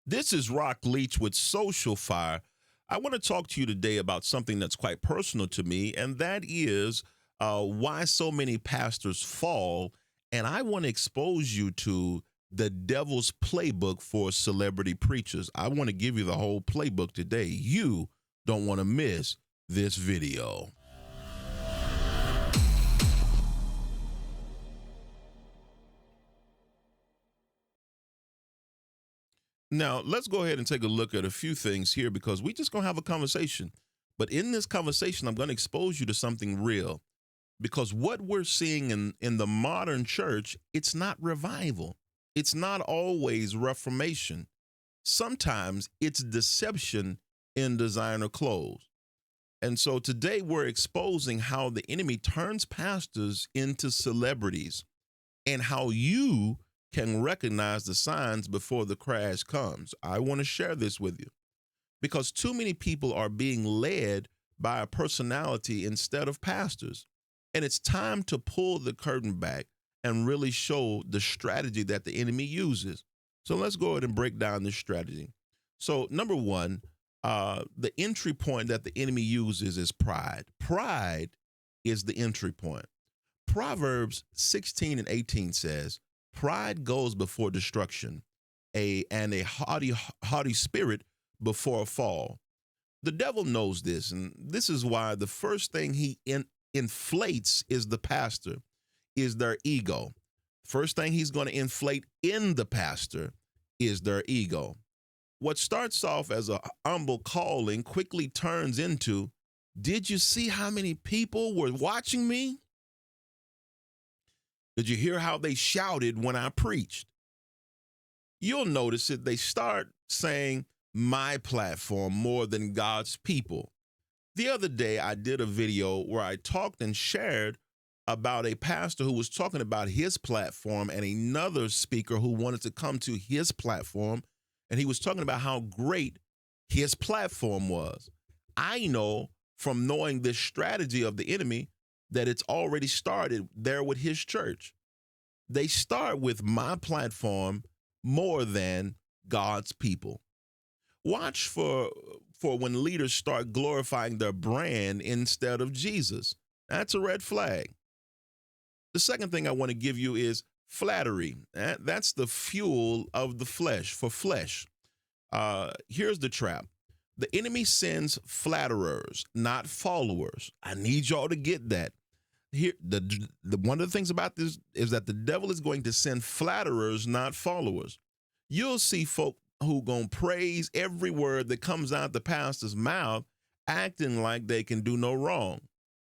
This is Rock Leach with Social Fire. I want to talk to you today about something that's quite personal to me, and that is why so many pastors fall. And I want to expose you to the devil's playbook for celebrity preachers. I want to give you the whole playbook today. You don't want to miss this video. Now, let's go ahead and take a look at a few things here because we just going to have a conversation. But in this conversation, I'm going to expose you to something real because what we're seeing in the modern church, it's not revival. It's not always reformation. Sometimes it's deception in designer clothes. And so today we're exposing how the enemy turns pastors into celebrities and how you can recognize the signs before the crash comes. I want to share this with you because too many people are being led by a personality instead of pastors. And it's time to pull the curtain back and really show the strategy that the enemy uses. So let's go ahead and break down this strategy. So, number one, the entry point that the enemy uses is pride. Pride is the entry point. Proverbs 16 and 18 says, pride goes before destruction, and a haughty spirit before a fall. The devil knows this, and this is why the first thing he inflates is the pastor, is their ego. First thing he's going to inflate in the pastor is their ego. What starts off as a humble calling quickly turns into, did you see how many people were watching me? Did you hear how they shouted when I preached? You'll notice that they start saying my platform more than God's people. The other day, I did a video where I talked and shared about a pastor who was talking about his platform and another speaker who wanted to come to his platform. And he was talking about how great his platform was. I know from knowing this strategy of the enemy that it's already started there with his church. They start with my platform more than God's people. Watch for when leaders start glorifying their brand instead of Jesus. That's a red flag. The second thing I want to give you is flattery. That's the fuel of the flesh, for flesh. Here's the trap. The enemy sends flatterers, not followers. I need y'all to get that. Here, the one of the things about this is that the devil is going to send flatterers, not followers. You'll see folk who gonna praise every word that comes out the pastor's mouth, acting like they can do no wrong.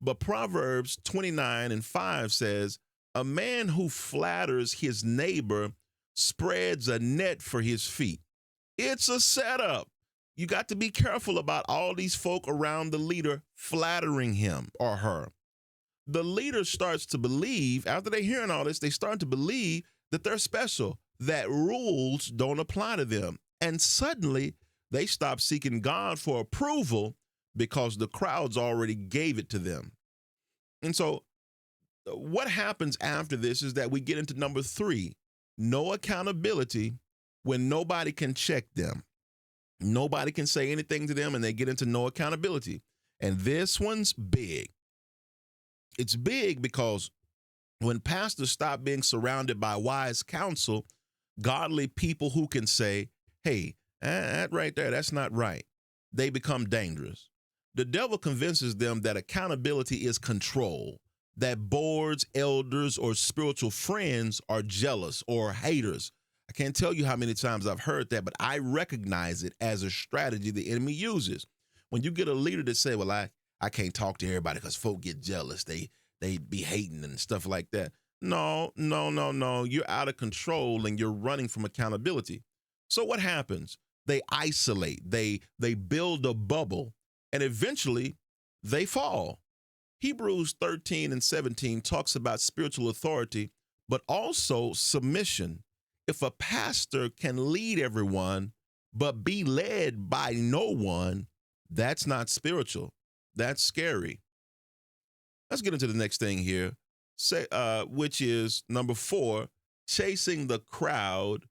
But Proverbs 29 and 5 says, a man who flatters his neighbor spreads a net for his feet. It's a setup. You got to be careful about all these folk around the leader flattering him or her. The leader starts to believe, after they hearing all this, they start to believe that they're special, that rules don't apply to them. And suddenly they stop seeking God for approval because the crowds already gave it to them. And so what happens after this is that we get into number 3, no accountability when nobody can check them. Nobody can say anything to them and they get into no accountability. And this one's big. It's big because when pastors stop being surrounded by wise counsel, godly people who can say, hey, that right there, that's not right, they become dangerous. The devil convinces them that accountability is control, that boards, elders, or spiritual friends are jealous or haters. I can't tell you how many times I've heard that, but I recognize it as a strategy the enemy uses. When you get a leader that say, well, I can't talk to everybody because folk get jealous. They be hating and stuff like that. No. You're out of control and you're running from accountability. So what happens? They isolate, they build a bubble, and eventually they fall. Hebrews 13 and 17 talks about spiritual authority, but also submission. If a pastor can lead everyone, but be led by no one, that's not spiritual. That's scary. Let's get into the next thing here, which is number 4, chasing the crowd,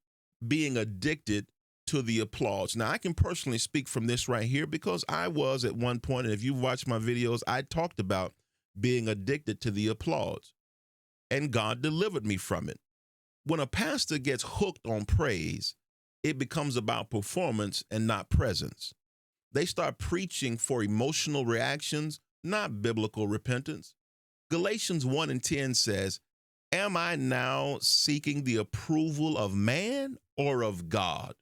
being addicted to the applause. Now, I can personally speak from this right here because I was at one point, and if you've watched my videos, I talked about being addicted to the applause, and God delivered me from it. When a pastor gets hooked on praise, it becomes about performance and not presence. They start preaching for emotional reactions, not biblical repentance. Galatians 1:10 says, "Am I now seeking the approval of man or of God?"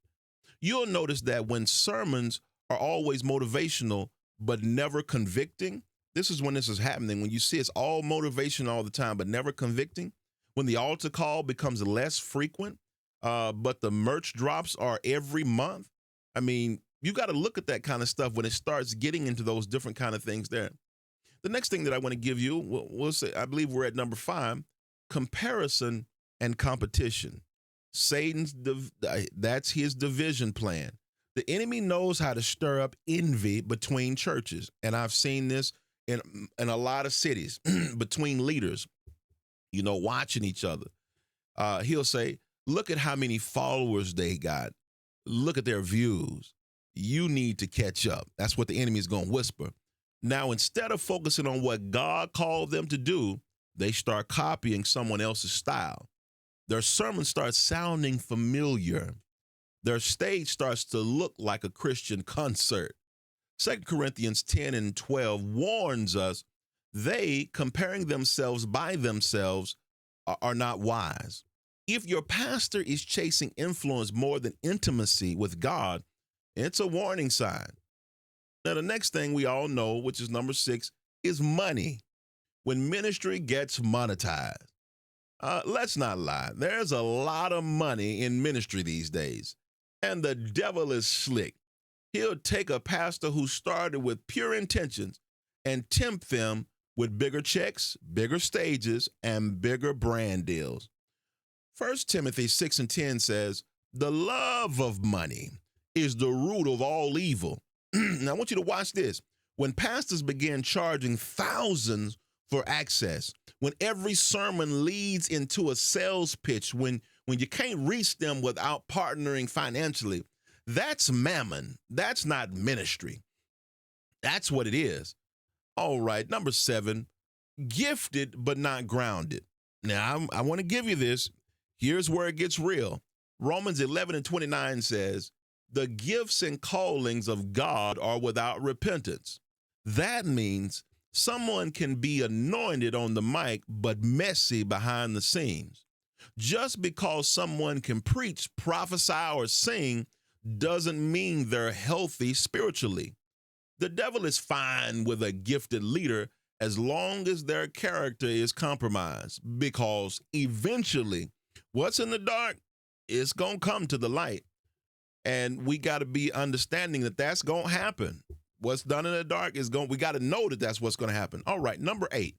You'll notice that when sermons are always motivational but never convicting, this is when this is happening. When you see it's all motivation all the time but never convicting, when the altar call becomes less frequent, but the merch drops are every month. I mean, you got to look at that kind of stuff when it starts getting into those different kind of things there. The next thing that I want to give you, we'll say, I believe we're at number 5, comparison and competition. That's his division plan. The enemy knows how to stir up envy between churches, and I've seen this in a lot of cities between leaders, watching each other. He'll say, look at how many followers they got. Look at their views. You need to catch up. That's what the enemy is going to whisper. Now, instead of focusing on what God called them to do, they start copying someone else's style. Their sermon starts sounding familiar. Their stage starts to look like a Christian concert. 2 Corinthians 10:12 warns us they, comparing themselves by themselves, are not wise. If your pastor is chasing influence more than intimacy with God, it's a warning sign. Now, the next thing we all know, which is number 6, is money. When ministry gets monetized, let's not lie. There's a lot of money in ministry these days, and the devil is slick. He'll take a pastor who started with pure intentions and tempt them with bigger checks, bigger stages, and bigger brand deals. 1 Timothy 6:10 says, the love of money is the root of all evil. Now, I want you to watch this. When pastors begin charging thousands for access, when every sermon leads into a sales pitch, when you can't reach them without partnering financially, that's mammon. That's not ministry. That's what it is. All right, number 7, gifted but not grounded. Now, I want to give you this. Here's where it gets real. Romans 11:29 says, the gifts and callings of God are without repentance. That means someone can be anointed on the mic, but messy behind the scenes. Just because someone can preach, prophesy, or sing doesn't mean they're healthy spiritually. The devil is fine with a gifted leader as long as their character is compromised, because eventually what's in the dark is going to come to the light. And we got to be understanding that that's going to happen. What's done in the dark we got to know that that's what's going to happen. All right, number 8,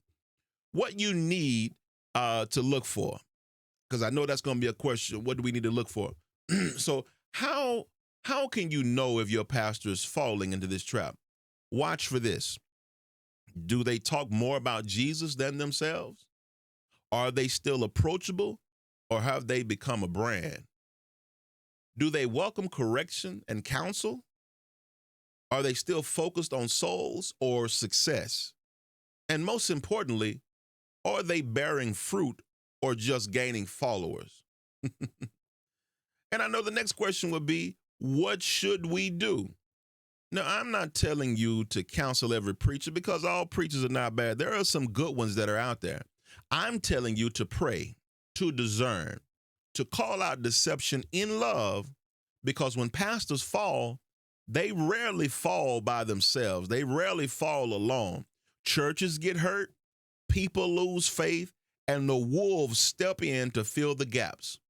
what you need to look for, because I know that's going to be a question. What do we need to look for? So how can you know if your pastor is falling into this trap? Watch for this. Do they talk more about Jesus than themselves? Are they still approachable, or have they become a brand? Do they welcome correction and counsel? Are they still focused on souls or success? And most importantly, are they bearing fruit or just gaining followers? And I know the next question would be, what should we do? Now, I'm not telling you to counsel every preacher, because all preachers are not bad. There are some good ones that are out there. I'm telling you to pray, to discern, to call out deception in love, because when pastors fall, they rarely fall by themselves. They rarely fall alone. Churches get hurt, people lose faith, and the wolves step in to fill the gaps.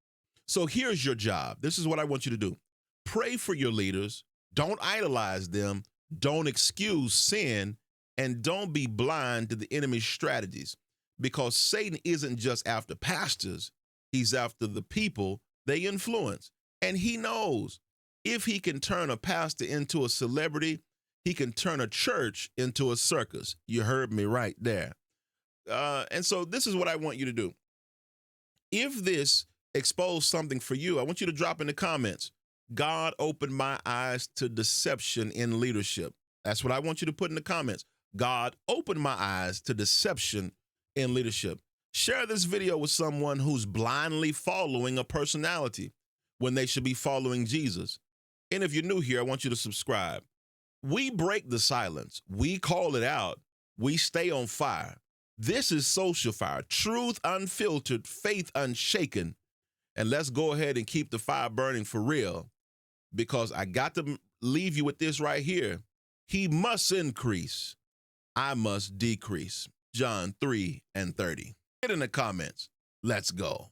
So here's your job. This is what I want you to do. Pray for your leaders. Don't idolize them. Don't excuse sin, and don't be blind to the enemy's strategies, because Satan isn't just after pastors. He's after the people they influence. And he knows if he can turn a pastor into a celebrity, he can turn a church into a circus. You heard me right there. And so this is what I want you to do. If this exposed something for you, I want you to drop in the comments, God opened my eyes to deception in leadership. That's what I want you to put in the comments. God opened my eyes to deception in leadership. Share this video with someone who's blindly following a personality when they should be following Jesus. And if you're new here, I want you to subscribe. We break the silence. We call it out. We stay on fire. This is Social Fire, truth unfiltered, faith unshaken. And let's go ahead and keep the fire burning for real, because I got to leave you with this right here. He must increase. I must decrease. John 3:30. Get in the comments. Let's go.